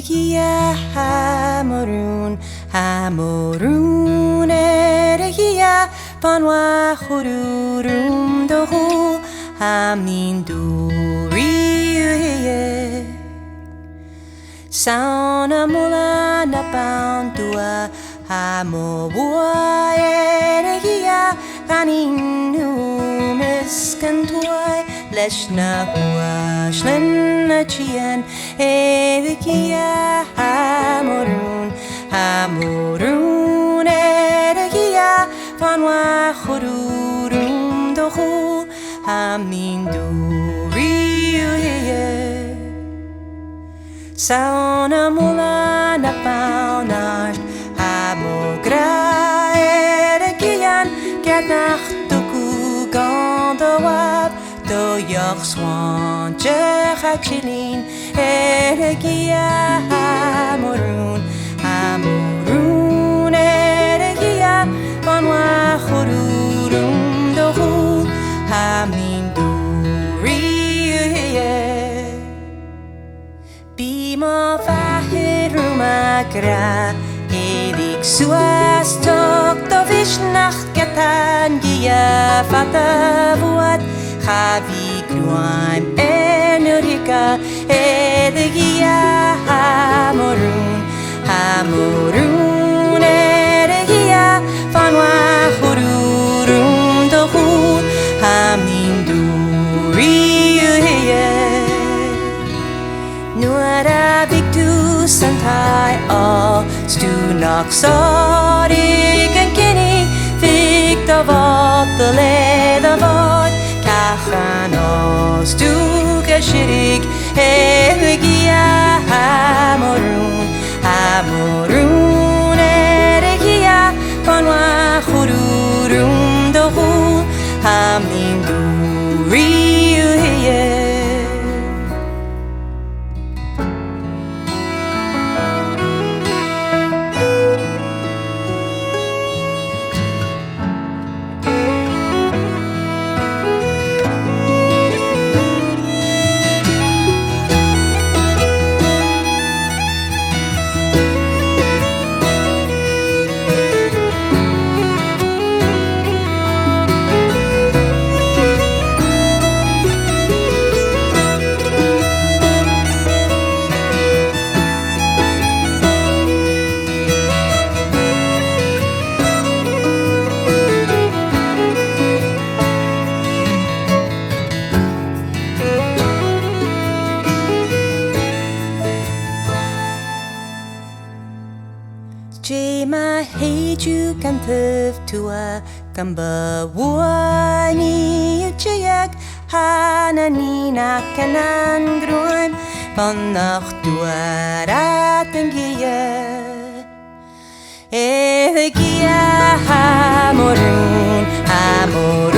Eregia Hamorun, Hamorun, Eregia Panwa Hururum Dohu, Haminduri. Sauna mula na pantua, Hamobua Eregia Kaninu Miskantuai. Leshna hua shlena chien Eregia Hamorun, Hamorun Eregia Panwa Hururum Dohu, Haminduri. Sauna mula na paunar, Hamogra Eregian Gernachtuku Gandawab. Do yoch swan chachilin Eregia Hamorun, Hamorun Eregia Panwa Hururum Dohu, Haminduri. Bima Vahirumagra Erik Suas Tok Do Vishnach Gatan Gia Fatavuat Javi Gruan Enurika Eregia Hamorun, Hamorun Eregia Fanwa Hururum Dohu, Haminduri. Nuara Victu Santai All Stunak Sori Gankini Victor Vot the Ledavot Kachanos du Gashirik Eregia Hamorun, Hamorun Eregia Panwa Hururum Dohu, Haminduri. Jema heju kantev tua kamba wani uchayak hananina kanan gruim vannacht duara tengia Eregia Hamorun, Hamorun